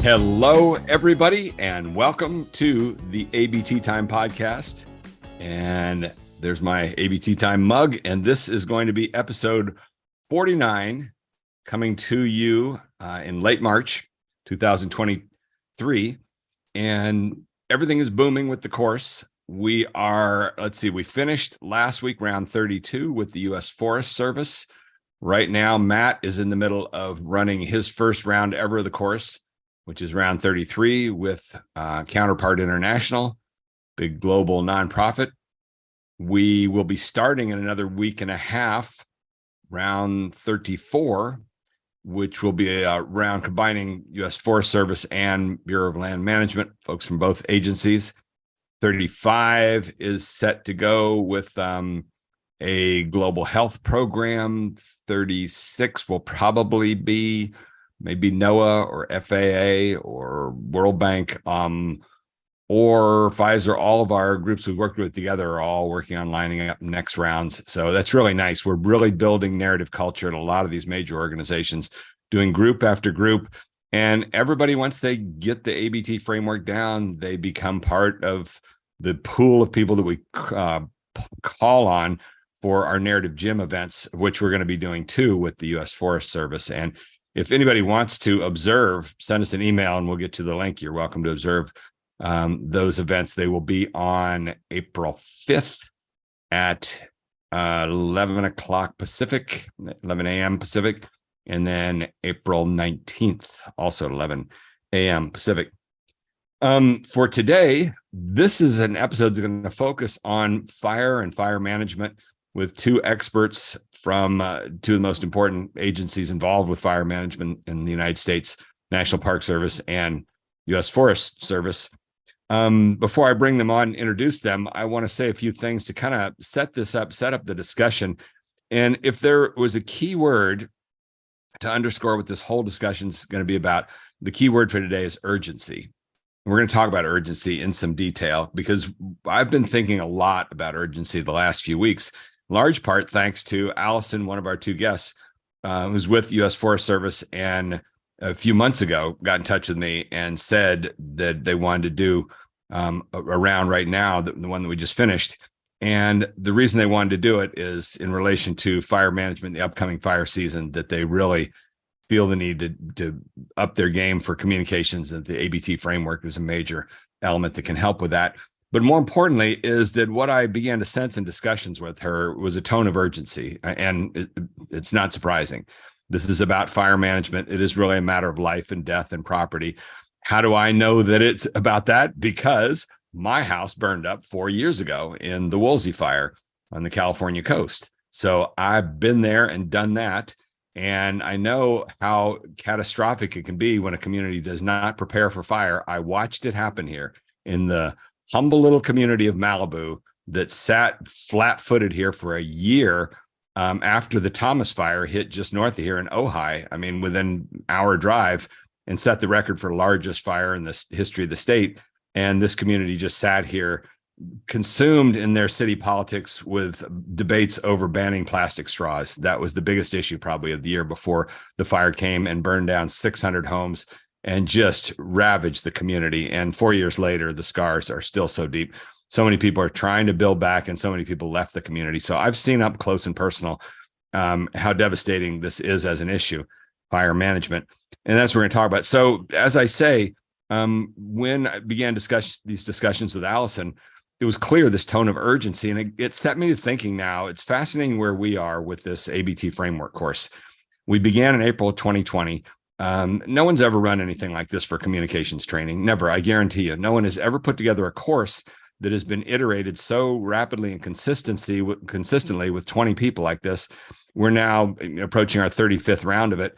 Hello, everybody, and welcome to the ABT Time podcast. And there's my ABT Time mug, and this is going to be episode 49, coming to you in late March 2023. And everything is booming with the course. We finished last week round 32 with the U.S. Forest Service. Right now, Matt is in the middle of running his first round ever of the course, which is round 33 with Counterpart International, big global nonprofit. We will be starting in another week and a half, round 34, which will be a round combining U.S. Forest Service and Bureau of Land Management, folks from both agencies. 35 is set to go with a global health program. 36 will probably be maybe NOAA or FAA or World Bank or Pfizer. All of our groups we worked with together are all working on lining up next rounds. So that's really nice. We're really building narrative culture at a lot of these major organizations, doing group after group. And everybody, once they get the ABT framework down, they become part of the pool of people that we call on for our narrative gym events, which we're going to be doing too with the U.S. Forest Service. And if anybody wants to observe, send us an email and we'll get you the link. You're welcome to observe those events. They will be on April 5th at 11 o'clock Pacific, 11 a.m. Pacific, and then April 19th, also 11 a.m. Pacific. For today, this is an episode that's going to focus on fire and fire management with two experts from two of the most important agencies involved with fire management in the United States, National Park Service and U.S. Forest Service. Before I bring them on and introduce them, I want to say a few things to kind of set up the discussion. And if there was a key word to underscore what this whole discussion is going to be about, the key word for today is urgency. We're going to talk about urgency in some detail because I've been thinking a lot about urgency the last few weeks, large part thanks to Alison, one of our two guests, who's with U.S. Forest Service, and a few months ago got in touch with me and said that they wanted to do a round right now, the one that we just finished. And the reason they wanted to do it is in relation to fire management, the upcoming fire season, that they really feel the need to up their game for communications, and the ABT framework is a major element that can help with that. But more importantly is that what I began to sense in discussions with her was a tone of urgency, and it's not surprising. This is about fire management. It is really a matter of life and death and property. How do I know that it's about that? Because my house burned up 4 years ago in the Woolsey fire on the California coast. So I've been there and done that. And I know how catastrophic it can be when a community does not prepare for fire. I watched it happen here in the humble little community of Malibu that sat flat-footed here for a year after the Thomas fire hit just north of here in Ojai. I mean, within an hour drive, and set the record for largest fire in the history of the state. And this community just sat here, consumed in their city politics with debates over banning plastic straws. That was the biggest issue probably of the year before the fire came and burned down 600 homes and just ravaged the community. And 4 years later, the scars are still so deep. So many people are trying to build back, and so many people left the community. So I've seen up close and personal how devastating this is as an issue, fire management. And that's what we're going to talk about. So as I say, when I began these discussions with Alison, it was clear this tone of urgency, and it set me to thinking now. It's fascinating where we are with this ABT framework course. We began in April of 2020. No one's ever run anything like this for communications training. Never, I guarantee you. No one has ever put together a course that has been iterated so rapidly and consistently with 20 people like this. We're now approaching our 35th round of it.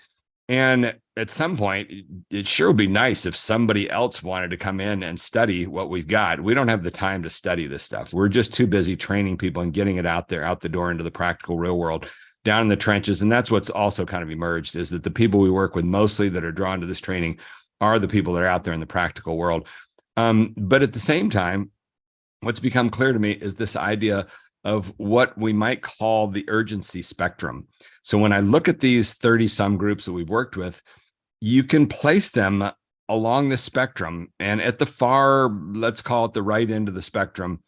And at some point, it sure would be nice if somebody else wanted to come in and study what we've got. We don't have the time to study this stuff. We're just too busy training people and getting it out there, out the door into the practical real world, down in the trenches. And that's what's also kind of emerged, is that the people we work with mostly that are drawn to this training are the people that are out there in the practical world. But at the same time, what's become clear to me is this idea of what we might call the urgency spectrum. So when I look at these 30 some groups that we've worked with, you can place them along the spectrum, and at the far, let's call it the right end of the spectrum,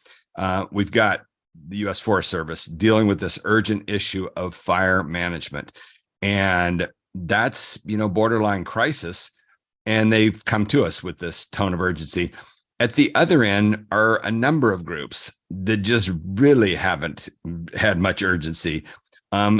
we've got the U.S. Forest Service dealing with this urgent issue of fire management. And that's, borderline crisis. And they've come to us with this tone of urgency. At the other end are a number of groups that just really haven't had much urgency.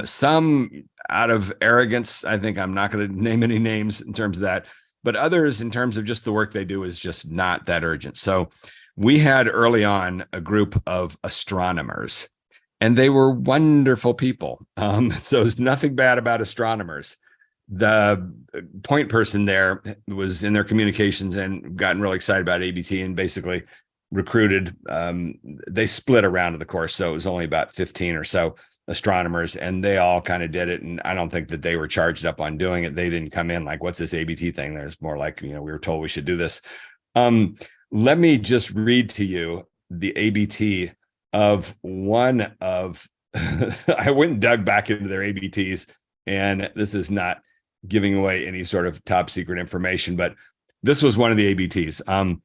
Some out of arrogance, I think I'm not going to name any names in terms of that, but others in terms of just the work they do is just not that urgent. So we had early on a group of astronomers, and they were wonderful people. So there's nothing bad about astronomers. The point person there was in their communications and gotten really excited about ABT and basically recruited. They split around to the course, so it was only about 15 or so astronomers, and they all kind of did it. And I don't think that they were charged up on doing it. They didn't come in like, what's this ABT thing? There's more like, we were told we should do this. Let me just read to you the ABT of one of, I went and dug back into their ABTs, and this is not giving away any sort of top secret information, but this was one of the ABTs.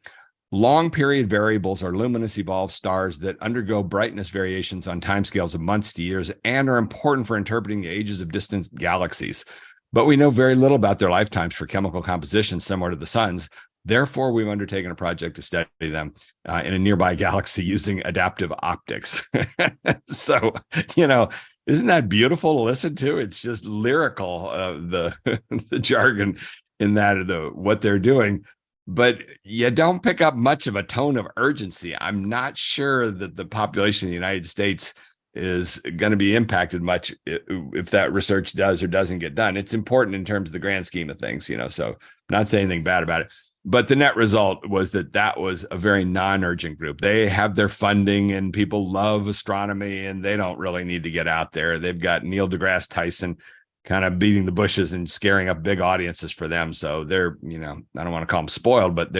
Long period variables are luminous evolved stars that undergo brightness variations on timescales of months to years and are important for interpreting the ages of distant galaxies. But we know very little about their lifetimes for chemical composition similar to the sun's. Therefore, we've undertaken a project to study them in a nearby galaxy using adaptive optics. So, isn't that beautiful to listen to? It's just lyrical, the jargon in that, what they're doing. But you don't pick up much of a tone of urgency. I'm not sure that the population of the United States is going to be impacted much if that research does or doesn't get done. It's important in terms of the grand scheme of things, so I'm not saying anything bad about it. But the net result was that was a very non-urgent group. They have their funding and people love astronomy and they don't really need to get out there. They've got Neil deGrasse Tyson kind of beating the bushes and scaring up big audiences for them. So they're, I don't want to call them spoiled, but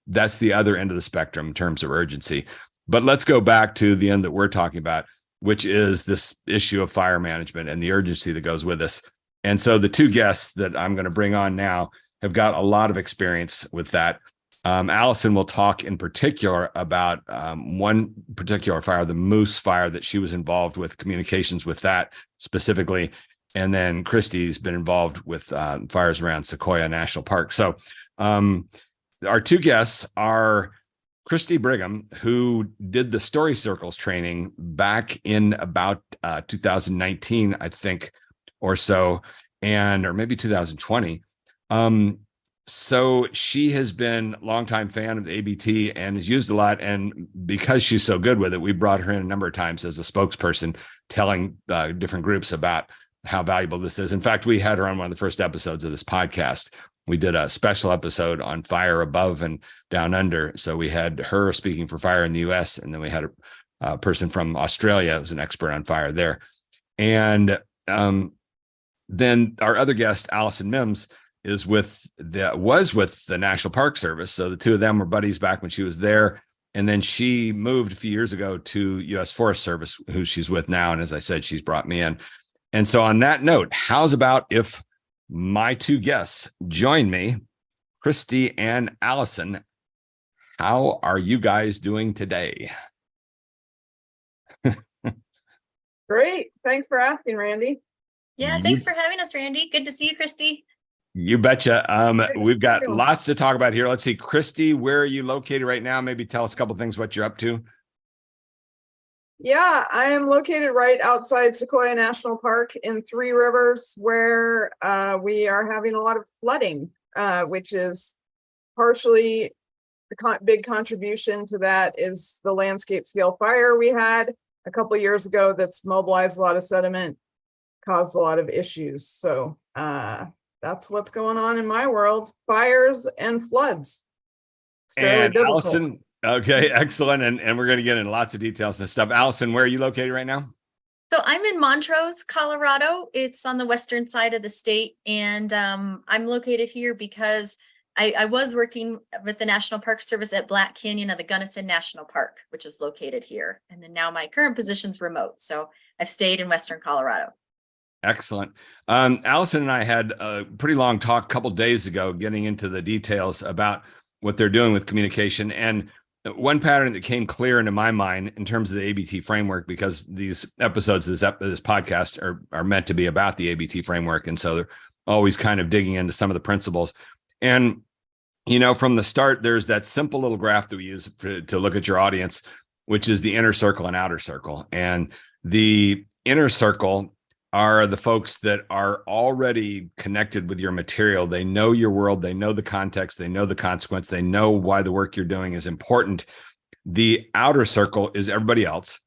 that's the other end of the spectrum in terms of urgency. But let's go back to the end that we're talking about, which is this issue of fire management and the urgency that goes with this. And so the two guests that I'm going to bring on now have got a lot of experience with that. Alison will talk in particular about one particular fire, the Moose fire, that she was involved with, communications with that specifically. And then Christy's been involved with fires around Sequoia National Park. So our two guests are Christy Brigham, who did the Story Circles training back in about 2019, I think, or so, or maybe 2020. So she has been a longtime fan of the ABT and has used a lot. And because she's so good with it, we brought her in a number of times as a spokesperson, telling different groups about how valuable this is. In fact, we had her on one of the first episodes of this podcast. We did a special episode on fire above and down under. So we had her speaking for fire in the US, and then we had a person from Australia who's an expert on fire there. And then our other guest, Alison Mims, was with the National Park Service. So the two of them were buddies back when she was there. And then she moved a few years ago to U.S. Forest Service, who she's with now. And as I said, she's brought me in. And so on that note, how's about if my two guests join me, Christy and Alison? How are you guys doing today? Great. Thanks for asking, Randy. Yeah, thanks for having us, Randy. Good to see you, Christy. You betcha. We've got lots to talk about here. Let's see, Christy, where are you located right now? Maybe tell us a couple of things what you're up to. Yeah, I am located right outside Sequoia National Park in Three Rivers, where we are having a lot of flooding, which is partially the big contribution to that is the landscape scale fire we had a couple of years ago that's mobilized a lot of sediment, caused a lot of issues. So that's what's going on in my world, fires and floods. And Alison, okay, excellent. And we're going to get into lots of details and stuff. Alison, where are you located right now? So I'm in Montrose, Colorado. It's on the western side of the state. And I'm located here because I was working with the National Park Service at Black Canyon of the Gunnison National Park, which is located here. And then now my current position's remote. So I've stayed in western Colorado. Excellent. Alison and I had a pretty long talk a couple days ago, getting into the details about what they're doing with communication. And one pattern that came clear into my mind in terms of the ABT framework, because these episodes of this podcast are meant to be about the ABT framework. And so they're always kind of digging into some of the principles. And, you know, from the start, there's that simple little graph that we use to look at your audience, which is the inner circle and outer circle. And the inner circle are the folks that are already connected with your material. They know your world. They know the context. They know the consequence. They know why the work you're doing is important. The outer circle is everybody else.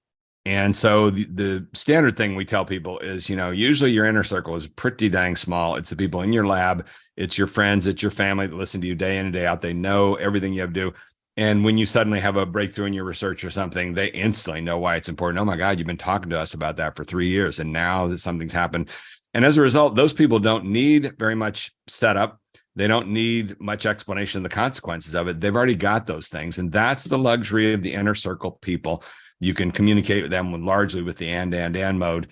And so the standard thing we tell people is, you know, usually your inner circle is pretty dang small. It's the people in your lab. It's your friends. It's your family that listen to you day in and day out. They know everything you have to do. And when you suddenly have a breakthrough in your research or something, they instantly know why it's important. Oh my God, you've been talking to us about that for 3 years, and now that something's happened. And as a result, those people don't need very much setup. They don't need much explanation of the consequences of it. They've already got those things. And that's the luxury of the inner circle people. You can communicate with them largely with the and mode.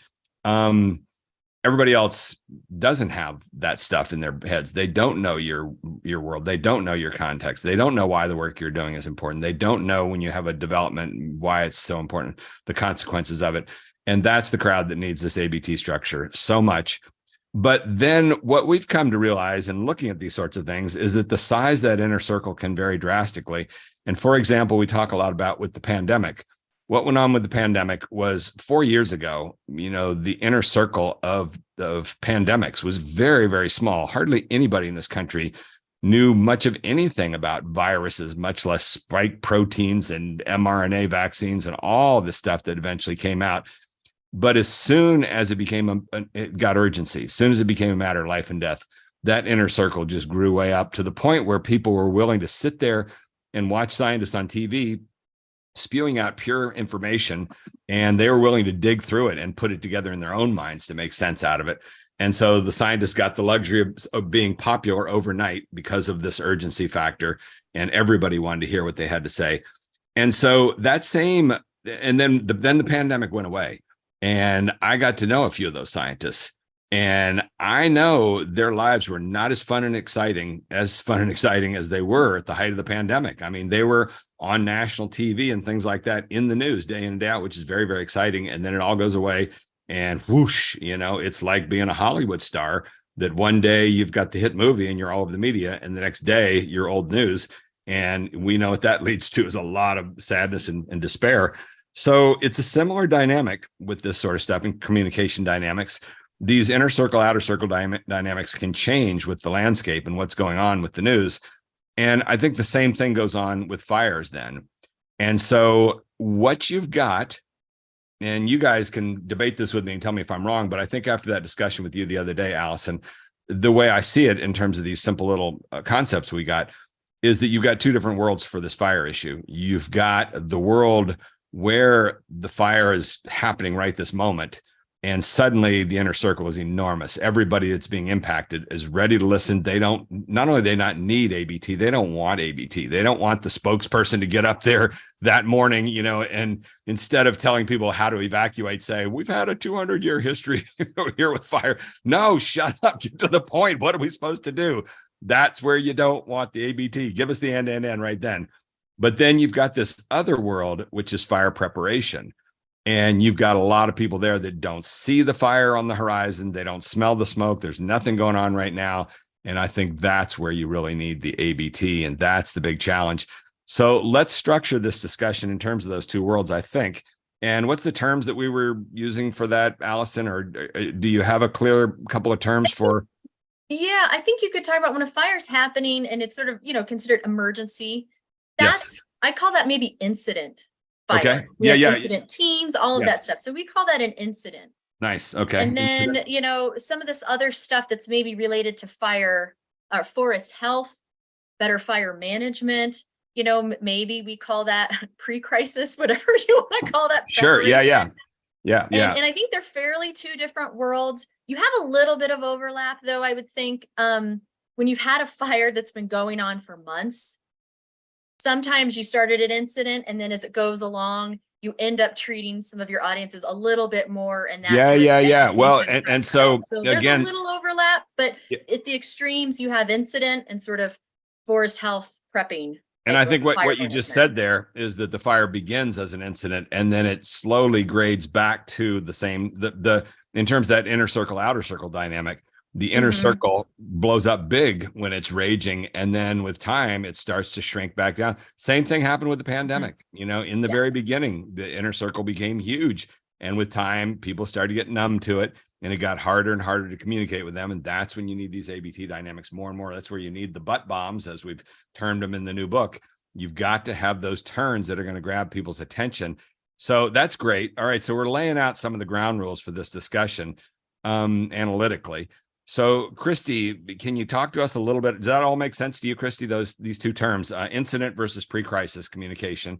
Everybody else doesn't have that stuff in their heads. They don't know your world. They don't know your context. They don't know why the work you're doing is important. They don't know when you have a development, why it's so important, the consequences of it. And that's the crowd that needs this ABT structure so much. But then what we've come to realize in looking at these sorts of things is that the size of that inner circle can vary drastically. And for example, we talk a lot about with the pandemic. What went on with the pandemic was 4 years ago, you know, the inner circle of pandemics was very, very small. Hardly anybody in this country knew much of anything about viruses, much less spike proteins and mRNA vaccines and all the stuff that eventually came out. But as soon as it became, it got urgency, as soon as it became a matter of life and death, that inner circle just grew way up to the point where people were willing to sit there and watch scientists on TV spewing out pure information, and they were willing to dig through it and put it together in their own minds to make sense out of it. And so the scientists got the luxury of being popular overnight because of this urgency factor, and everybody wanted to hear what they had to say. And so that same, and then the pandemic went away, and I got to know a few of those scientists, and I know their lives were not as fun and exciting as they were at the height of the pandemic. I mean, they were on national TV and things like that in the news day in and day out, which is very, very exciting. And then it all goes away and whoosh, you know, it's like being a Hollywood star that one day you've got the hit movie and you're all over the media, and the next day you're old news. And we know what that leads to is a lot of sadness and despair. So it's a similar dynamic with this sort of stuff in communication dynamics. These inner circle, outer circle dynamics can change with the landscape and what's going on with the news. And I think the same thing goes on with fires then. And so what you've got, and you guys can debate this with me and tell me if I'm wrong, but I think after that discussion with you the other day, Alison, the way I see it in terms of these simple little concepts we got is that you've got two different worlds for this fire issue. You've got the world where the fire is happening right this moment, and suddenly the inner circle is enormous. Everybody that's being impacted is ready to listen. They don't, not only do they not need ABT, they don't want ABT. They don't want the spokesperson to get up there that morning, you know, and instead of telling people how to evacuate, say, we've had a 200-year history here with fire. No, shut up, get to the point. What are we supposed to do? That's where you don't want the ABT. Give us the end right then. But then you've got this other world, which is fire preparation. And you've got a lot of people there that don't see the fire on the horizon. They don't smell the smoke. There's nothing going on right now. And I think that's where you really need the ABT. And that's the big challenge. So let's structure this discussion in terms of those two worlds, I think. And what's the terms that we were using for that, Alison? Or do you have a clear couple of terms for? Yeah, I think you could talk about when a fire's happening and it's sort of, you know, considered emergency. That's, yes. I call that maybe incident fire. Okay. We have incident teams, all of that stuff. So we call that an incident. Nice. Okay. And then, you know, some of this other stuff that's maybe related to fire or forest health, better fire management, you know, maybe we call that pre-crisis, whatever you want to call that. Sure. Yeah. And I think they're fairly two different worlds. You have a little bit of overlap, though, I would think, when you've had a fire that's been going on for months. Sometimes you started an incident, and then as it goes along, you end up treating some of your audiences a little bit in that Yeah, sort of yeah, yeah. Well, education and aspect. so there's again, a little overlap, but Yeah. at the extremes, you have incident and sort of forest health prepping. and type I of think fire what you just management. said there is that the fire begins as an incident and then it slowly grades back to the same, the in terms of that inner circle, outer circle dynamic. The inner Mhm. circle blows up big when it's raging. And then with time, it starts to shrink back down. Same thing happened with the pandemic. You know, in the Yeah. very beginning, the inner circle became huge. And with time, people started to get numb to it. And it got harder and harder to communicate with them. And that's when you need these ABT dynamics more and more. That's where you need the butt bombs, as we've termed them in the new book. You've got to have those turns that are going to grab people's attention. So that's great. All right. So we're laying out some of the ground rules for this discussion analytically. So, Christy, can you talk to us a little bit? Does that all make sense to you, Christy? These two terms, incident versus pre-crisis communication.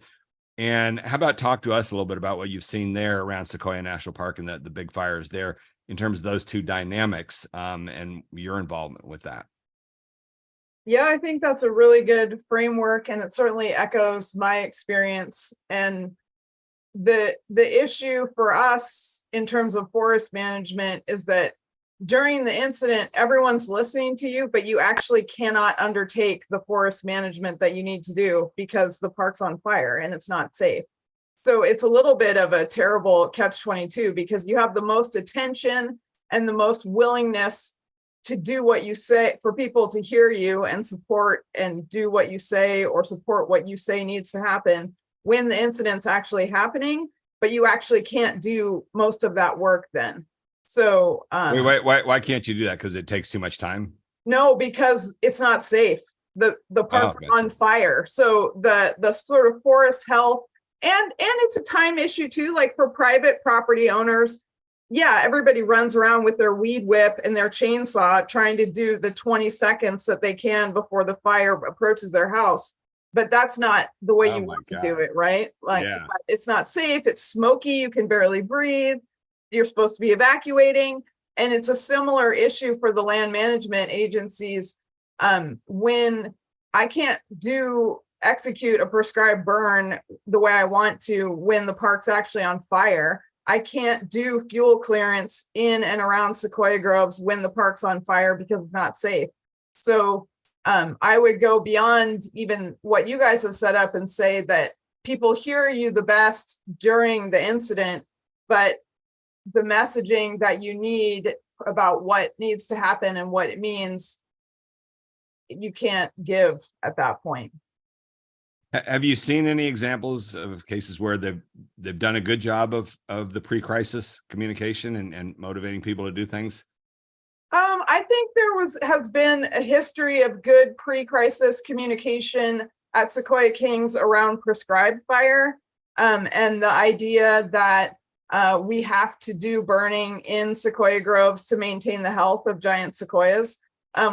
And how about talk to us a little bit about what you've seen there around Sequoia National Park and the big fires there in terms of those two dynamics and your involvement with that. Yeah, I think that's a really good framework, and it certainly echoes my experience. And the issue for us in terms of forest management is that during the incident, everyone's listening to you, but you actually cannot undertake the forest management that you need to do because the park's on fire and it's not safe. So it's a little bit of a terrible catch-22 because you have the most attention and the most willingness to do what you say, for people to hear you and support and do what you say or support what you say needs to happen when the incident's actually happening, but you actually can't do most of that work then. So why can't you do that? Because it takes too much time? No, because it's not safe. The park's on fire. So the sort of forest health and it's a time issue too, like for private property owners. Yeah, everybody runs around with their weed whip and their chainsaw trying to do the 20 seconds that they can before the fire approaches their house. But that's not the way you want to do it, right? Like it's not safe, it's smoky, you can barely breathe. You're supposed to be evacuating. And it's a similar issue for the land management agencies. When I can't execute a prescribed burn the way I want to when the park's actually on fire, I can't do fuel clearance in and around Sequoia Groves when the park's on fire because it's not safe. So I would go beyond even what you guys have set up and say that people hear you the best during the incident, but the messaging that you need about what needs to happen and what it means, you can't give at that point. Have you seen any examples of cases where they've done a good job of the pre-crisis communication and motivating people to do things? I think there has been a history of good pre-crisis communication at Sequoia Kings around prescribed fire, and the idea that we have to do burning in Sequoia Groves to maintain the health of giant sequoias.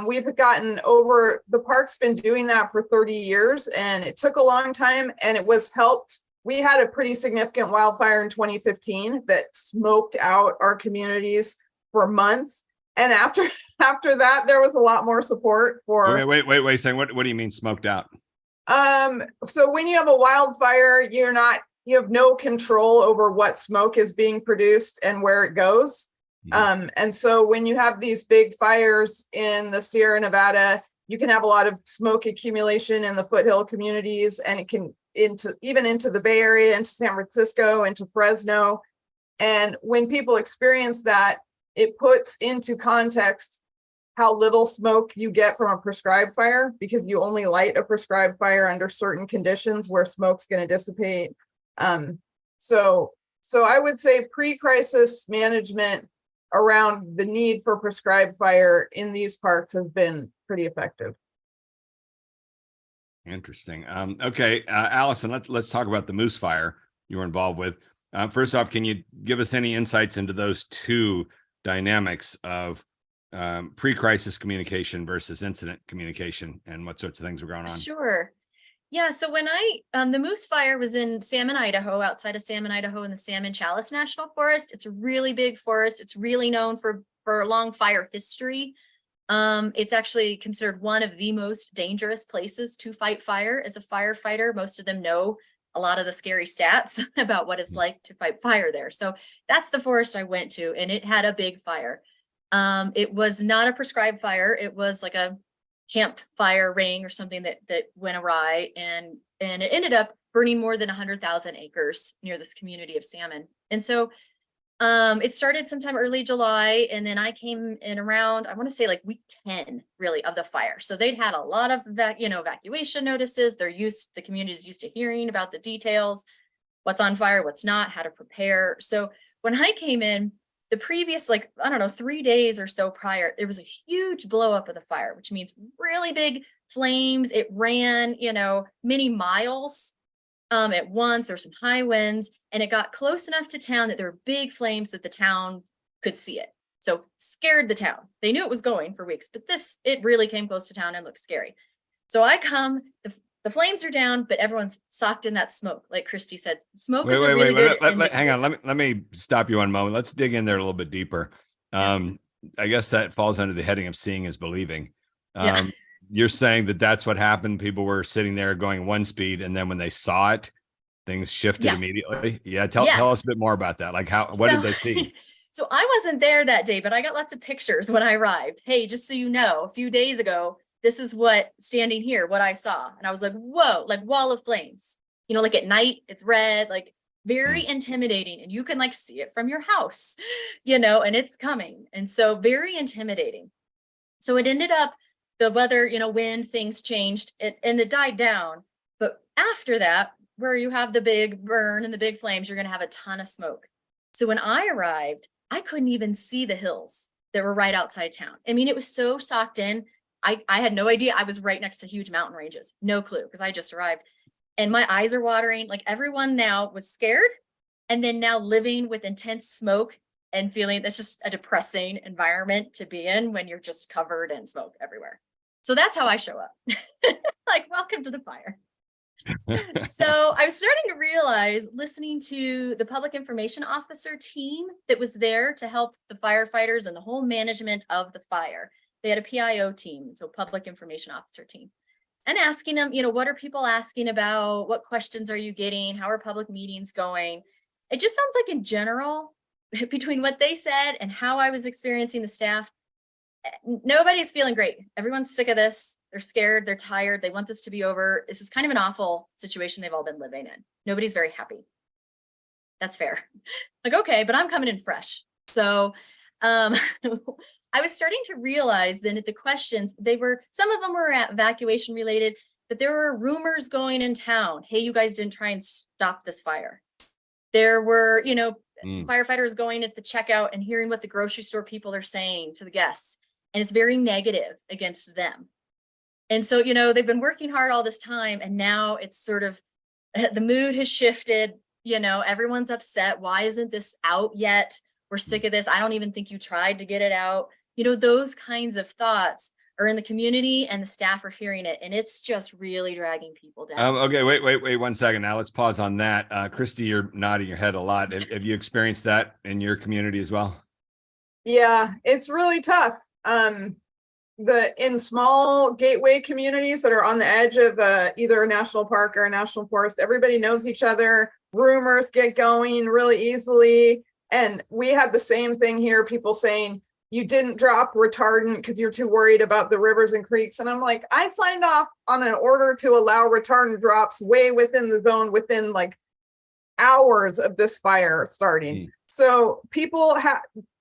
We've gotten over, the park's been doing that for 30 years and it took a long time and it was helped. We had a pretty significant wildfire in 2015 that smoked out our communities for months. And after that, there was a lot more support for. Okay, wait a second. What do you mean smoked out? So when you have a wildfire, you have no control over what smoke is being produced and where it goes. Mm-hmm. And so when you have these big fires in the Sierra Nevada, you can have a lot of smoke accumulation in the foothill communities, and it can even into the Bay Area, into San Francisco, into Fresno. And when people experience that, it puts into context how little smoke you get from a prescribed fire, because you only light a prescribed fire under certain conditions where smoke's going to dissipate. So I would say pre-crisis management around the need for prescribed fire in these parks has been pretty effective. Interesting. Okay, Alison, let's talk about the Moose Fire you were involved with. First off, can you give us any insights into those two dynamics of pre-crisis communication versus incident communication and what sorts of things were going on? Sure. Yeah, so when the Moose Fire was in Salmon, Idaho, outside of Salmon, Idaho, in the Salmon Chalice National Forest. It's a really big forest. It's really known for a long fire history. It's actually considered one of the most dangerous places to fight fire as a firefighter. Most of them know a lot of the scary stats about what it's like to fight fire there. So that's the forest I went to, and it had a big fire. It was not a prescribed fire. It was like a campfire ring or something that went awry, and it ended up burning more than 100,000 acres near this community of salmon. And so it started sometime early July, and then I came in around, I want to say like week 10 really of the fire. So they'd had a lot of that, evacuation notices. The community is used to hearing about the details, what's on fire, what's not, how to prepare. So when I came in, the previous, 3 days or so prior, there was a huge blow up of the fire, which means really big flames. It ran, many miles at once. There were some high winds, and it got close enough to town that there were big flames that the town could see it. So scared the town. They knew it was going for weeks, but it really came close to town and looked scary. So I come, the flames are down, but everyone's socked in that smoke. Like Christy said, smoke is a really good. Hang on. Let me stop you one moment. Let's dig in there a little bit deeper. I guess that falls under the heading of seeing is believing. You're saying that that's what happened. People were sitting there going one speed, and then when they saw it, things shifted immediately. Yeah. Tell us a bit more about that. Like what did they see? So I wasn't there that day, but I got lots of pictures when I arrived. Hey, just so you know, a few days ago, this is what standing here, what I saw. And I was like, whoa, like wall of flames, like at night, it's red, like very intimidating. And you can like see it from your house, and it's coming. And so very intimidating. So it ended up, the weather, wind, things changed and it died down. But after that, where you have the big burn and the big flames, you're going to have a ton of smoke. So when I arrived, I couldn't even see the hills that were right outside town. I mean, it was so socked in. I had no idea. I was right next to huge mountain ranges. No clue, because I just arrived. And my eyes are watering. Like everyone now was scared. And then now living with intense smoke and feeling that's just a depressing environment to be in when you're just covered in smoke everywhere. So that's how I show up. Like, welcome to the fire. So I'm starting to realize, listening to the public information officer team that was there to help the firefighters and the whole management of the fire. They had a PIO team, so public information officer team, and asking them, what are people asking about? What questions are you getting? How are public meetings going? It just sounds like in general, between what they said and how I was experiencing the staff, nobody's feeling great. Everyone's sick of this. They're scared. They're tired. They want this to be over. This is kind of an awful situation they've all been living in. Nobody's very happy. That's fair. Like, okay, but I'm coming in fresh. So I was starting to realize then that the questions, some of them were evacuation related, but there were rumors going in town. Hey, you guys didn't try and stop this fire. There were, firefighters going at the checkout and hearing what the grocery store people are saying to the guests. And it's very negative against them. And so, they've been working hard all this time, and now it's sort of, the mood has shifted, everyone's upset. Why isn't this out yet? We're sick of this. I don't even think you tried to get it out. Those kinds of thoughts are in the community, and the staff are hearing it, and it's just really dragging people down. Okay, wait 1 second. Now let's pause on that. Christy, you're nodding your head a lot. Have you experienced that in your community as well? Yeah, it's really tough. In small gateway communities that are on the edge of either a national park or a national forest, everybody knows each other. Rumors get going really easily. And we had the same thing here, people saying, you didn't drop retardant because you're too worried about the rivers and creeks. And I'm like, I signed off on an order to allow retardant drops way within the zone within like hours of this fire starting. So people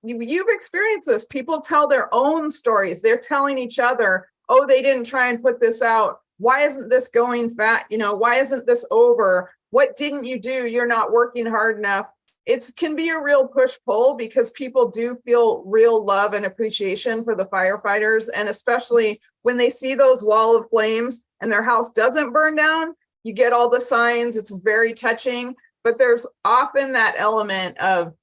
you've experienced this. People tell their own stories. They're telling each other, oh, they didn't try and put this out. Why isn't this going fast? Why isn't this over? What didn't you do? You're not working hard enough. It can be a real push-pull because people do feel real love and appreciation for the firefighters. And especially when they see those wall of flames and their house doesn't burn down, you get all the signs. It's very touching. But there's often that element of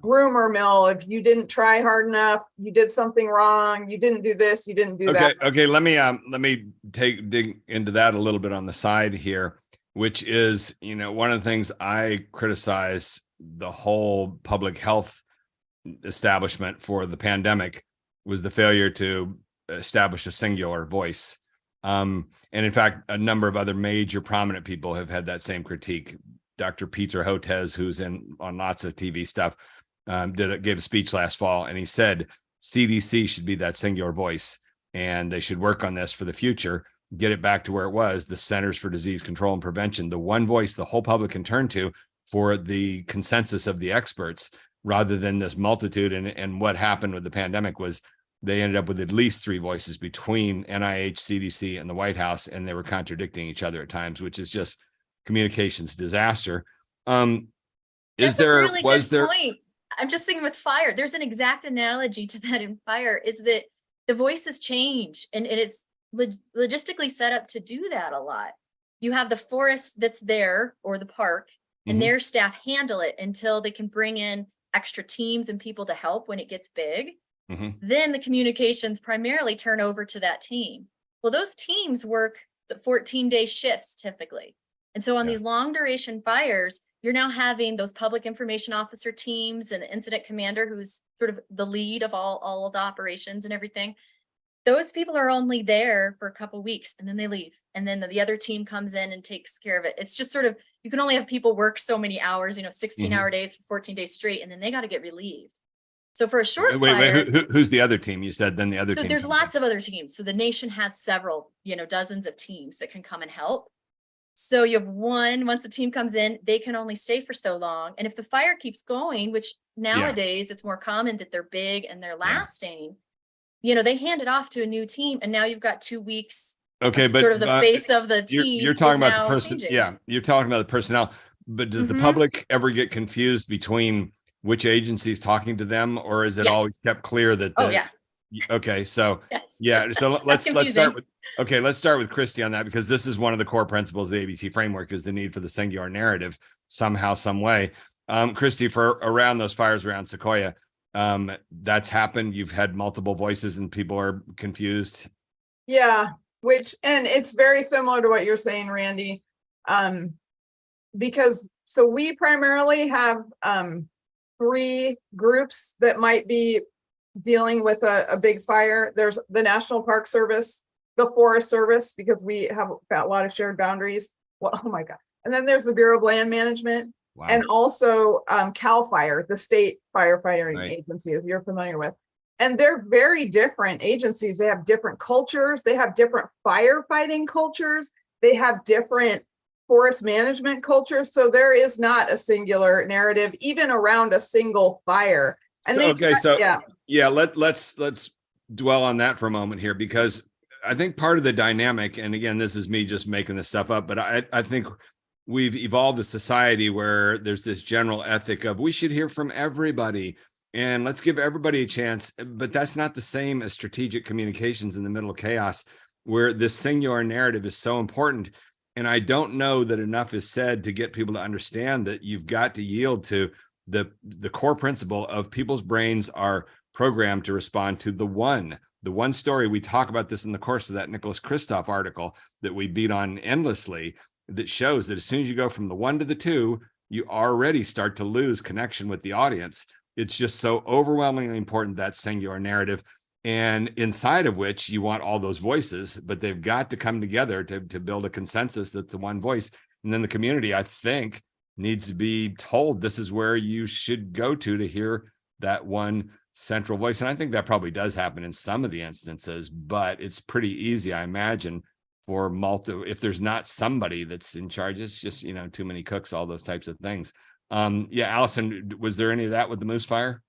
rumor mill. If you didn't try hard enough, you did something wrong, you didn't do this, you didn't do that. Okay, let me dig into that a little bit on the side here, which is, one of the things I criticize the whole public health establishment for the pandemic was the failure to establish a singular voice. And in fact, a number of other major prominent people have had that same critique. Dr. Peter Hotez, who's on lots of TV stuff, gave a speech last fall, and he said CDC should be that singular voice, and they should work on this for the future, get it back to where it was, the Centers for Disease Control and Prevention, the one voice the whole public can turn to for the consensus of the experts, rather than this multitude. And what happened with the pandemic was they ended up with at least 3 voices between NIH, CDC, and the White House, and they were contradicting each other at times, which is just communications disaster. Point. I'm just thinking with fire, there's an exact analogy to that in fire, is that the voices change, and it's logistically set up to do that a lot. You have the forest that's there, or the park, and their staff handle it until they can bring in extra teams and people to help when it gets big. Then the communications primarily turn over to that team. Well, those teams work 14-day shifts typically. And so on these long duration fires, you're now having those public information officer teams and the incident commander, who's sort of the lead of all of the operations and everything. Those people are only there for a couple of weeks, and then they leave. And then the other team comes in and takes care of it. It's just sort of, you can only have people work so many hours, 16-hour days for 14 days straight, and then they got to get relieved. So for a short fire, who's the other team? You said then the other team. There's lots of other teams. So the nation has several, dozens of teams that can come and help. So you have once a team comes in, they can only stay for so long. And if the fire keeps going, which nowadays it's more common that they're big and they're lasting, they hand it off to a new team, and now you've got 2 weeks. Okay, but sort of the face of the team. You're talking about the person. Changing. Yeah, you're talking about the personnel. But does the public ever get confused between which agency is talking to them, or is it always kept clear that? Okay, so so let's start with let's start with Christy on that, because this is one of the core principles of the ABT framework, is the need for the singular narrative somehow, some way. Christy, for around those fires around Sequoia, that's happened. You've had multiple voices and people are confused. Yeah, and it's very similar to what you're saying, Randy. Because we primarily have 3 groups that might be dealing with a big fire. There's the National Park Service, the Forest Service, because we have got a lot of shared boundaries. Well, oh my God. And then there's the Bureau of Land Management. Wow. And also CAL FIRE, the state firefighting agency, as you're familiar with. And they're very different agencies. They have different cultures. They have different firefighting cultures. They have different forest management cultures. So there is not a singular narrative, even around a single fire. And let's dwell on that for a moment here, because I think part of the dynamic, and again, this is me just making this stuff up, but I think we've evolved a society where there's this general ethic of we should hear from everybody and let's give everybody a chance. But that's not the same as strategic communications in the middle of chaos, where this singular narrative is so important. And I don't know that enough is said to get people to understand that you've got to yield to the core principle of people's brains are programmed to respond to the one story. We talk about this in the course of that Nicholas Kristof article that we beat on endlessly, that shows that as soon as you go from the 1 to the 2, you already start to lose connection with the audience. It's just so overwhelmingly important, that singular narrative, and inside of which you want all those voices, but they've got to come together to build a consensus that's the one voice. And then the community, I think, needs to be told this is where you should go to hear that one central voice. And I think that probably does happen in some of the instances, but it's pretty easy, I imagine, for if there's not somebody that's in charge. It's just, too many cooks, all those types of things. Alison, was there any of that with the Moose Fire?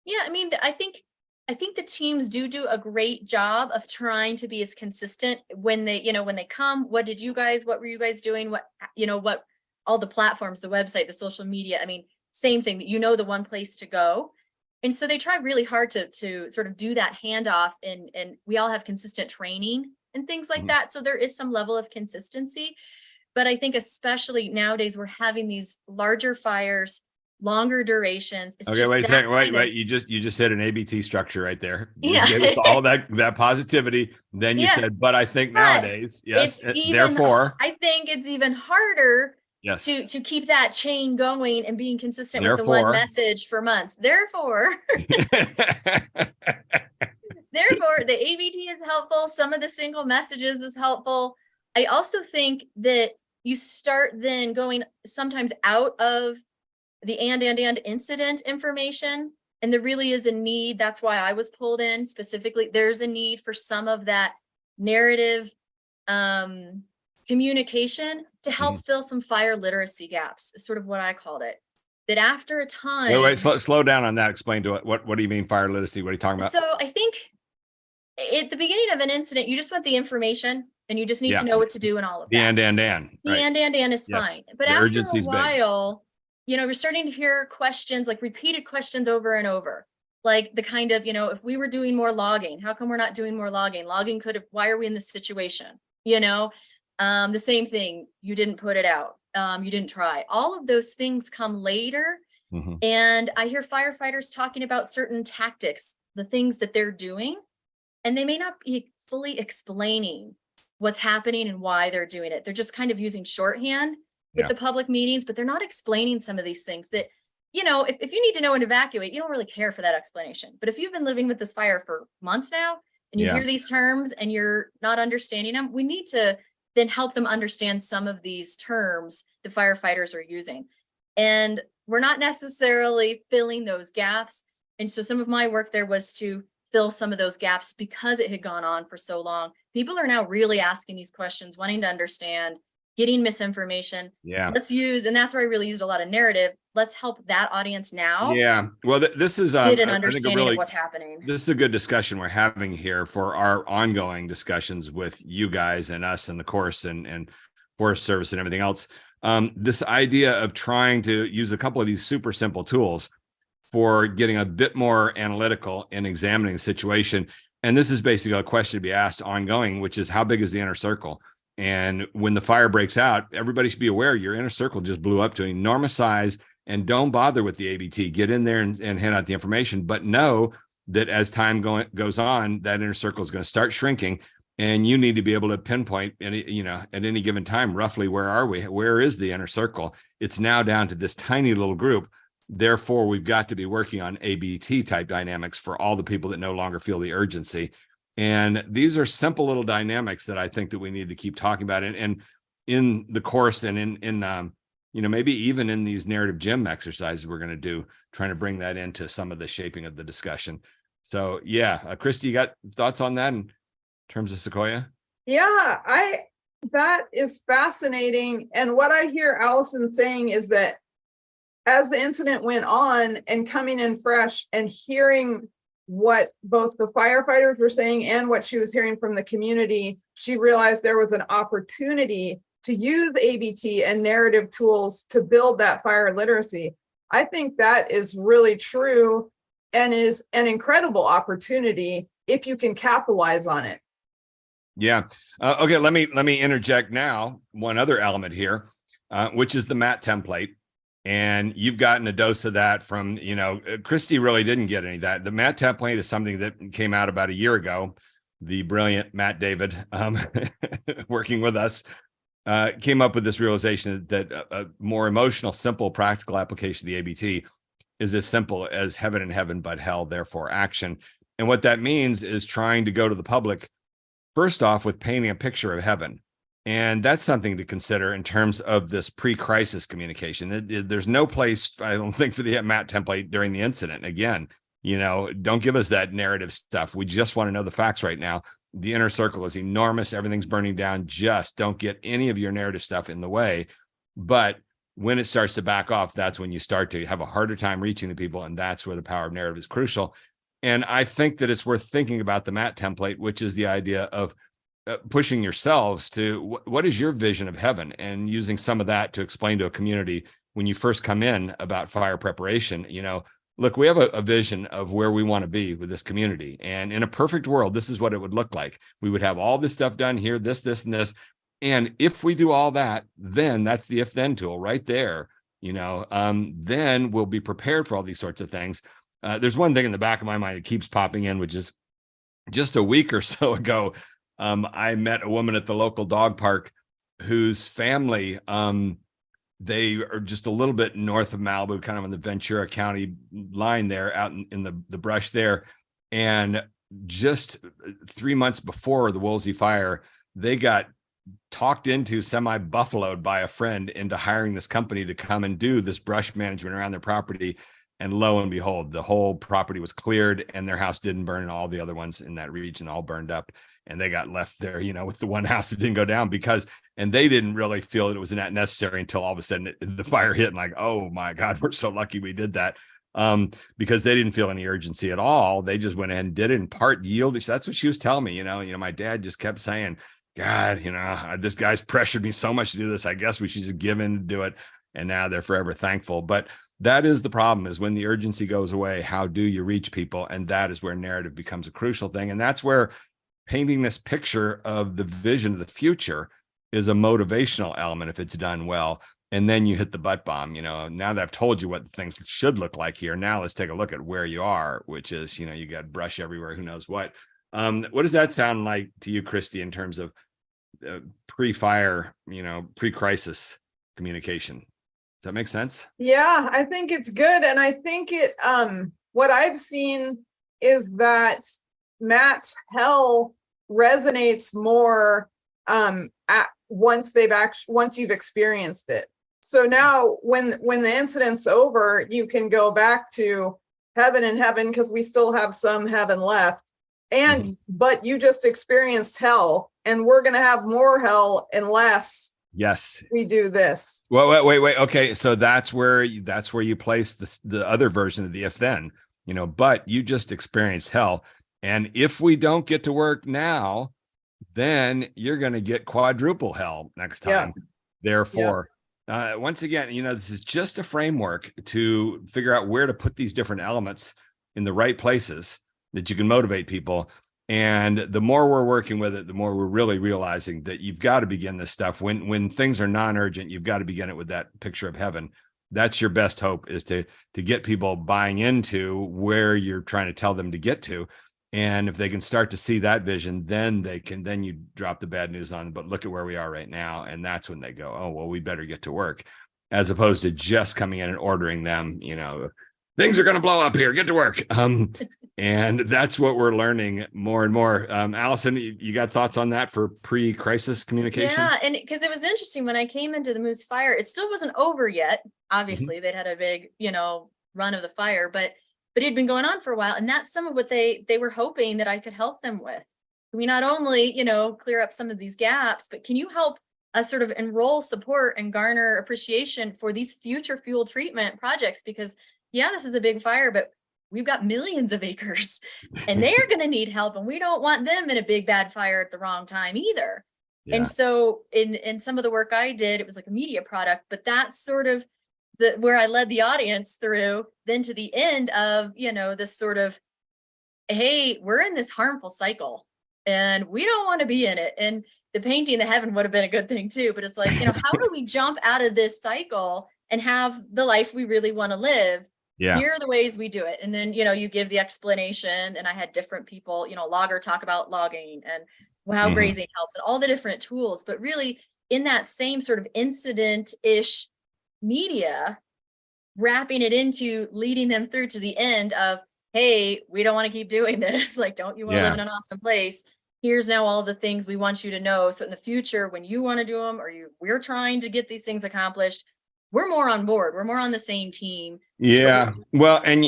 Yeah, I mean, I think the teams do a great job of trying to be as consistent when they come. What were you guys doing? What all the platforms, the website, the social media, I mean, same thing, the one place to go. And so they try really hard to sort of do that handoff, and we all have consistent training and things like that. So there is some level of consistency, but I think especially nowadays we're having these larger fires, longer durations. Okay, wait a second. Wait. You just hit an ABT structure right there. You gave us all that positivity. Then you said, but I think nowadays, therefore, I think it's even harder to keep that chain going and being consistent with the one message for months. Therefore, therefore the ABT is helpful. Some of the single messages is helpful. I also think that you start then going sometimes out of the and incident information. And there really is a need. That's why I was pulled in specifically. There's a need for some of that narrative communication to help fill some fire literacy gaps, is sort of what I called it. That after a time. Wait, slow down on that. Explain to it. What do you mean fire literacy? What are you talking about? So I think at the beginning of an incident, you just want the information and you just need to know what to do and all of that. The and. The right. and is fine. But the after a while, we're starting to hear questions, like repeated questions over and over. Like the kind of, if we were doing more logging, how come we're not doing more logging? Logging why are we in this situation? The same thing, you didn't put it out. You didn't try. All of those things come later. And I hear firefighters talking about certain tactics, the things that they're doing, and they may not be fully explaining what's happening and why they're doing it. They're just kind of using shorthand with the public meetings, but they're not explaining some of these things that, if you need to know and evacuate, you don't really care for that explanation. But if you've been living with this fire for months now and you hear these terms and you're not understanding them, we need to then help them understand some of these terms the firefighters are using. And we're not necessarily filling those gaps. And so some of my work there was to fill some of those gaps because it had gone on for so long. People are now really asking these questions, wanting to understand, getting misinformation. And that's where I really used a lot of narrative. Let's help that audience now. Well, this is get an understanding of what's happening. This is a good discussion we're having here for our ongoing discussions with you guys and us and the course and Forest Service and everything else. This idea of trying to use a couple of these super simple tools for getting a bit more analytical in examining the situation. And this is basically a question to be asked ongoing, which is how big is the inner circle? And when the fire breaks out, everybody should be aware your inner circle just blew up to an enormous size, and don't bother with the ABT. Get in there and hand out the information, but know that as time goes on, that inner circle is going to start shrinking, and you need to be able to pinpoint at any given time, roughly, where are we? Where is the inner circle? It's now down to this tiny little group. Therefore, we've got to be working on ABT type dynamics for all the people that no longer feel the urgency. And these are simple little dynamics that I think that we need to keep talking about. And in the course and in maybe even in these narrative gym exercises we're going to do, trying to bring that into some of the shaping of the discussion. So Christy, you got thoughts on that in terms of Sequoia? That is fascinating. And what I hear Alison saying is that as the incident went on and coming in fresh and hearing what both the firefighters were saying and what she was hearing from the community, she realized there was an opportunity to use ABT and narrative tools to build that fire literacy. I think that is really true and is an incredible opportunity if you can capitalize on it. Okay, let me interject now one other element here, which is the MAT template. And you've gotten a dose of that from, Christy really didn't get any of that. The MAT template is something that came out about a year ago. The brilliant Matt David, working with us, came up with this realization that a more emotional, simple, practical application of the ABT is as simple as heaven and heaven, but hell, therefore action. And what that means is trying to go to the public, first off, with painting a picture of heaven. And that's something to consider in terms of this pre-crisis communication. There's no place, I don't think, for the MAT template during the incident. Again, don't give us that narrative stuff. We just want to know the facts right now. The inner circle is enormous. Everything's burning down. Just don't get any of your narrative stuff in the way. But when it starts to back off, that's when you start to have a harder time reaching the people. And that's where the power of narrative is crucial. And I think that it's worth thinking about the MAT template, which is the idea of pushing yourselves to what is your vision of heaven, and using some of that to explain to a community when you first come in about fire preparation. Look, we have a vision of where we want to be with this community. And in a perfect world, this is what it would look like. We would have all this stuff done here, this, and this. And if we do all that, then that's the if-then tool right there. Then we'll be prepared for all these sorts of things. There's one thing in the back of my mind that keeps popping in, which is just a week or so ago, I met a woman at the local dog park whose family, they are just a little bit north of Malibu, kind of on the Ventura County line there, out in the brush there. And just 3 months before the Woolsey fire, they got talked into, semi-buffaloed by a friend into hiring this company to come and do this brush management around their property. And lo and behold, the whole property was cleared and their house didn't burn, and all the other ones in that region all burned up. And they got left there, with the one house that didn't go down and they didn't really feel that it was that necessary until all of a sudden the fire hit, and like, oh my God, we're so lucky we did that. Because they didn't feel any urgency at all. They just went ahead and did it in part yield. That's what she was telling me. My dad just kept saying, God, this guy's pressured me so much to do this. I guess we should just give in to do it. And now they're forever thankful. But that is the problem, is when the urgency goes away, how do you reach people? And that is where narrative becomes a crucial thing. And that's where painting this picture of the vision of the future is a motivational element if it's done well. And then you hit the butt bomb. Now that I've told you what things should look like here, now let's take a look at where you are, which is, you got brush everywhere, who knows what. What does that sound like to you, Christy, in terms of pre-fire, pre-crisis communication? Does that make sense? Yeah, I think it's good. And I think what I've seen is that Matt's hell resonates more once you've experienced it. So now when the incident's over, you can go back to heaven and heaven, because we still have some heaven left. And but you just experienced hell, and we're going to have more hell unless we do this. Well, wait. Okay, so that's where you place the other version of the if then. But you just experienced hell, and if we don't get to work now, then you're going to get quadruple hell next time. Yeah. Therefore, once again, this is just a framework to figure out where to put these different elements in the right places that you can motivate people. And the more we're working with it, the more we're really realizing that you've got to begin this stuff when things are non-urgent. You've got to begin it with that picture of heaven. That's your best hope, is to get people buying into where you're trying to tell them to get to. And if they can start to see that vision, then you drop the bad news on them. But look at where we are right now. And that's when they go, oh, well, we better get to work, as opposed to just coming in and ordering them, things are going to blow up here, get to work. And that's what we're learning more and more. Alison, you got thoughts on that for pre-crisis communication? Yeah, and because it was interesting when I came into the Moose fire, it still wasn't over yet. Obviously, they'd had a big, run of the fire, but it had been going on for a while. And that's some of what they were hoping that I could help them with. We not only, clear up some of these gaps, but can you help us sort of enroll, support, and garner appreciation for these future fuel treatment projects? Because this is a big fire, but we've got millions of acres and they're going to need help, and we don't want them in a big bad fire at the wrong time either. Yeah. And so in some of the work I did, it was like a media product, but that's sort of where I led the audience through, then to the end of, this sort of, hey, we're in this harmful cycle and we don't want to be in it. And the painting the heaven would have been a good thing too, but it's like, how do we jump out of this cycle and have the life we really want to live? Yeah. Here are the ways we do it. And then, you give the explanation, and I had different people, logger talk about logging and how grazing helps and all the different tools, but really in that same sort of incident-ish media, wrapping it into leading them through to the end of, hey, we don't want to keep doing this. Like, don't you want to live in an awesome place? Here's now all the things we want you to know. So in the future, when you want to do them, or we're trying to get these things accomplished, we're more on board. We're more on the same team. Yeah. Well, and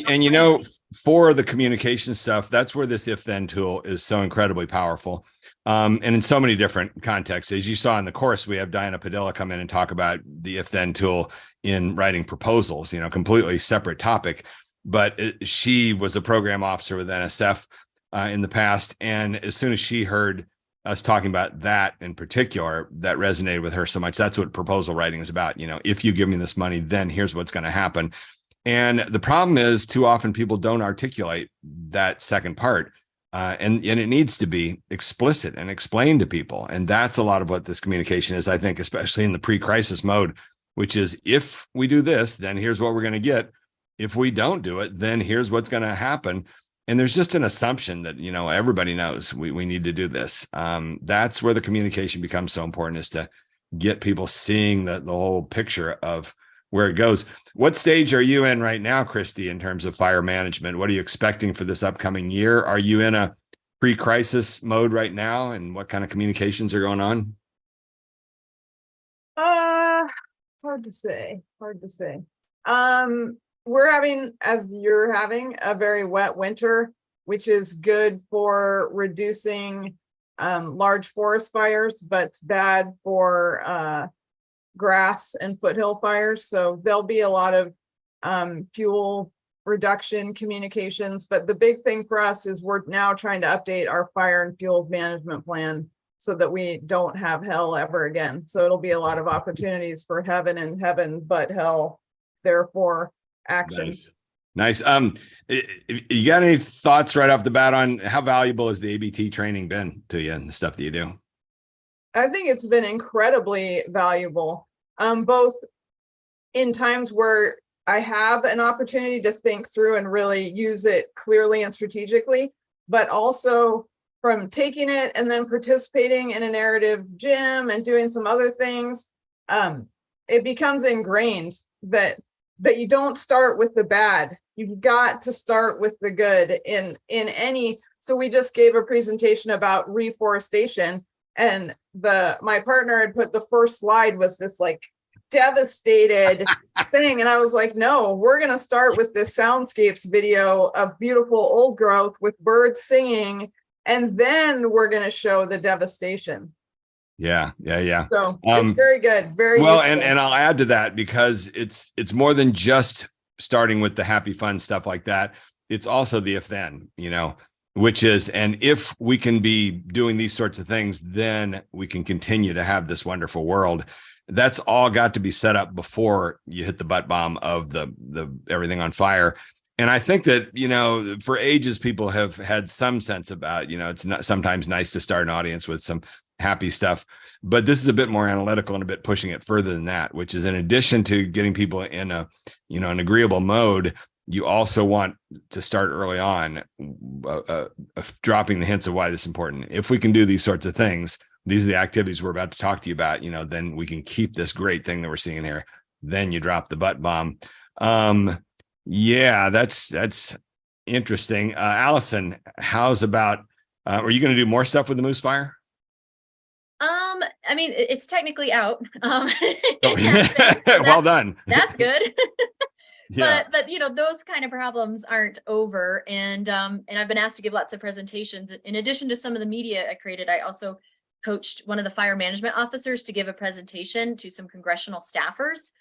for the communication stuff, that's where this if then tool is so incredibly powerful. And in so many different contexts. As you saw in the course, we have Diana Padilla come in and talk about the if then tool in writing proposals, completely separate topic. But she was a program officer with NSF in the past. And as soon as she heard us talking about that in particular, that resonated with her so much. That's what proposal writing is about. If you give me this money, then here's what's going to happen. And the problem is, too often people don't articulate that second part. And it needs to be explicit and explained to people. And that's a lot of what this communication is, I think, especially in the pre-crisis mode, which is, if we do this, then here's what we're going to get. If we don't do it, then here's what's going to happen. And there's just an assumption that, everybody knows we need to do this. That's where the communication becomes so important, is to get people seeing the whole picture of where it goes. What stage are you in right now, Christy, in terms of fire management? What are you expecting for this upcoming year? Are you in a pre-crisis mode right now, and what kind of communications are going on? Hard to say. Hard to say. We're having, as you're having, a very wet winter, which is good for reducing large forest fires, but bad for grass and foothill fires. So there'll be a lot of fuel reduction communications. But the big thing for us is we're now trying to update our fire and fuels management plan so that we don't have hell ever again. So it'll be a lot of opportunities for heaven and heaven, but hell, therefore action. Nice. You got any thoughts right off the bat on how valuable has the ABT training been to you and the stuff that you do? I think it's been incredibly valuable, both in times where I have an opportunity to think through and really use it clearly and strategically, but also from taking it and then participating in a narrative gym and doing some other things. It becomes ingrained that you don't start with the bad. You've got to start with the good in any. So we just gave a presentation about reforestation, and my partner had put the first slide was this like devastated thing, and I was like, no, we're gonna start with this soundscapes video of beautiful old growth with birds singing, and then we're gonna show the devastation. Yeah. So it's very good. Very well, useful. and I'll add to that, because it's more than just starting with the happy fun stuff like that. It's also the if then, which is, and if we can be doing these sorts of things, then we can continue to have this wonderful world. That's all got to be set up before you hit the butt bomb of the everything on fire. And I think that, for ages, people have had some sense about, it's not sometimes nice to start an audience with some happy stuff, but this is a bit more analytical and a bit pushing it further than that, which is, in addition to getting people in an agreeable mode, you also want to start early on, dropping the hints of why this is important. If we can do these sorts of things, these are the activities we're about to talk to you about, then we can keep this great thing that we're seeing here. Then you drop the butt bomb. Yeah, that's interesting. Alison, how's about, are you going to do more stuff with the Moose Fire? I mean, it's technically out. So well done. That's good. Yeah. But those kind of problems aren't over. And I've been asked to give lots of presentations. In addition to some of the media I created, I also coached one of the fire management officers to give a presentation to some congressional staffers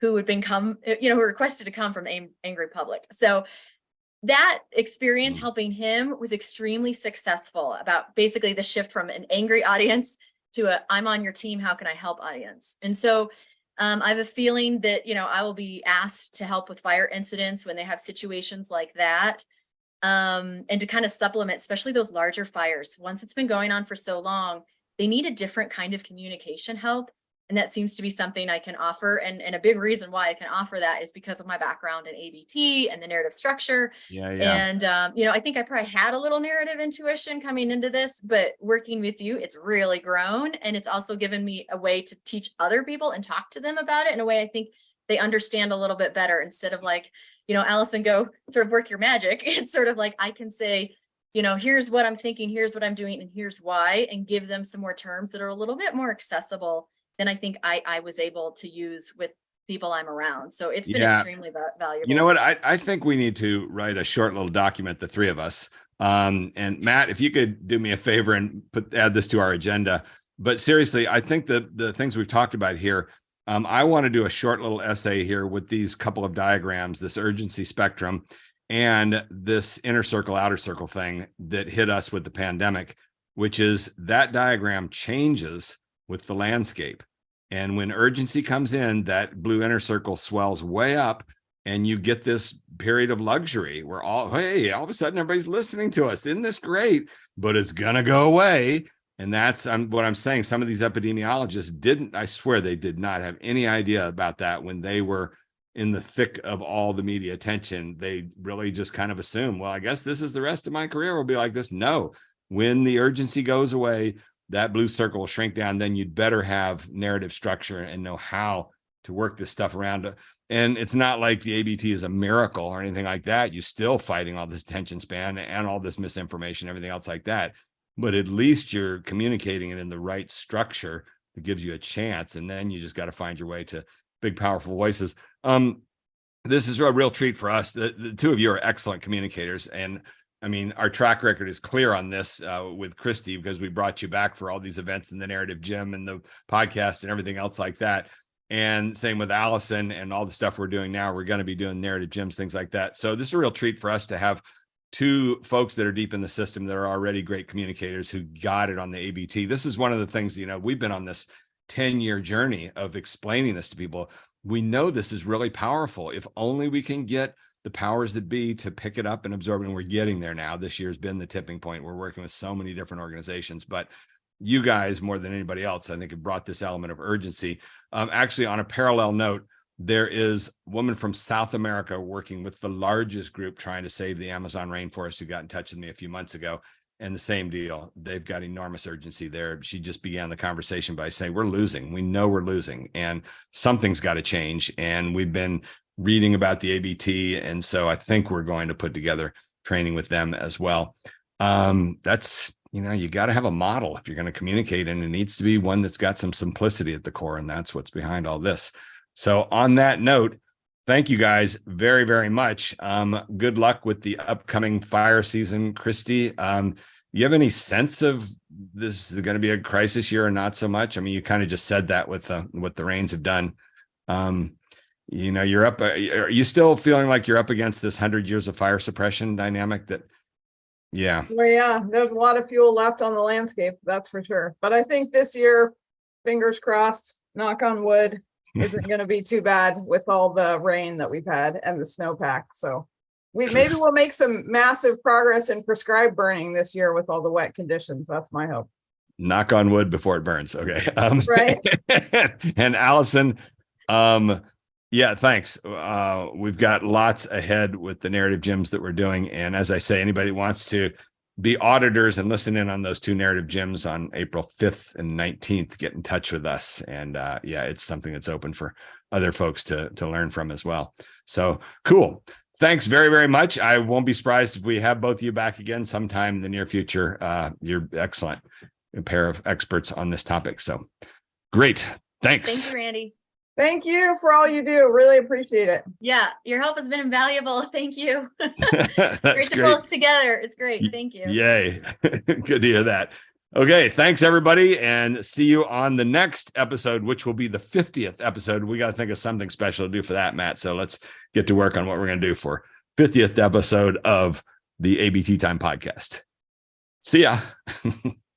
who had been who requested to come from the angry public. So that experience helping him was extremely successful, about basically the shift from an angry audience to a I'm on your team, how can I help audience? And so I have a feeling that, I will be asked to help with fire incidents when they have situations like that. And to kind of supplement, especially those larger fires, once it's been going on for so long, they need a different kind of communication help. And that seems to be something I can offer. And a big reason why I can offer that is because of my background in ABT and the narrative structure. Yeah. And, I think I probably had a little narrative intuition coming into this, but working with you, it's really grown. And it's also given me a way to teach other people and talk to them about it in a way I think they understand a little bit better, instead of like, Alison, go sort of work your magic. It's sort of like, I can say, here's what I'm thinking, here's what I'm doing, and here's why, and give them some more terms that are a little bit more accessible than I think I was able to use with people I'm around. So it's been extremely valuable. You know what? I think we need to write a short little document, the three of us. And Matt, if you could do me a favor and add this to our agenda. But seriously, I think the things we've talked about here, I want to do a short little essay here with these couple of diagrams, this urgency spectrum and this inner circle, outer circle thing that hit us with the pandemic, which is that diagram changes with the landscape. And when urgency comes in, that blue inner circle swells way up, and you get this period of luxury where all of a sudden everybody's listening to us. Isn't this great? But it's going to go away. And that's what I'm saying. Some of these epidemiologists I swear they did not have any idea about that when they were in the thick of all the media attention. They really just kind of assume, well, I guess this is the rest of my career will be like this. No, when the urgency goes away, that blue circle will shrink down. Then you'd better have narrative structure and know how to work this stuff around. And it's not like the ABT is a miracle or anything like that. You're still fighting all this attention span and all this misinformation, everything else like that. But at least you're communicating it in the right structure that gives you a chance. And then you just got to find your way to big, powerful voices. This is a real treat for us. The two of you are excellent communicators. And I mean, our track record is clear on this with Christy, because we brought you back for all these events in the Narrative Gym and the podcast and everything else like that. And same with Alison and all the stuff we're doing now. We're going to be doing narrative gyms, things like that. So this is a real treat for us to have two folks that are deep in the system that are already great communicators who got it on the ABT. This is one of the things, we've been on this 10-year journey of explaining this to people. We know this is really powerful. If only we can get the powers that be to pick it up and absorb it. And we're getting there now. This year's been the tipping point. We're working with so many different organizations, but you guys, more than anybody else, I think have brought this element of urgency. Actually, on a parallel note, there is a woman from South America working with the largest group trying to save the Amazon rainforest who got in touch with me a few months ago. And the same deal. They've got enormous urgency there. She just began the conversation by saying, we're losing. We know we're losing and something's got to change. And we've been reading about the ABT. And so I think we're going to put together training with them as well. That's, you got to have a model if you're going to communicate, and it needs to be one that's got some simplicity at the core. And that's what's behind all this. So on that note, thank you guys very, very much. Good luck with the upcoming fire season. Christy, you have any sense of this is going to be a crisis year or not so much? I mean, you kind of just said that with what the rains have done. You're up. Are you still feeling like you're up against this 100 years of fire suppression dynamic that, yeah. Well, yeah, there's a lot of fuel left on the landscape. That's for sure. But I think this year, fingers crossed, knock on wood, isn't going to be too bad with all the rain that we've had and the snowpack. So maybe we'll make some massive progress in prescribed burning this year with all the wet conditions. That's my hope. Knock on wood before it burns. Okay. Right. And Alison, yeah, thanks. We've got lots ahead with the narrative gyms that we're doing. And as I say, anybody who wants to be auditors and listen in on those two narrative gyms on April 5th and 19th, get in touch with us. And yeah, it's something that's open for other folks to learn from as well. So cool. Thanks very, very much. I won't be surprised if we have both of you back again sometime in the near future. You're excellent, a pair of experts on this topic. So great. Thanks. Thank you, Randy. Thank you for all you do. Really appreciate it. Yeah, your help has been invaluable. Thank you. That's great to pull us together. It's great. Thank you. Yay. Good to hear that. Okay, thanks everybody, and see you on the next episode, which will be the 50th episode. We got to think of something special to do for that, Matt. So let's get to work on what we're going to do for 50th episode of the ABT Time podcast. See ya.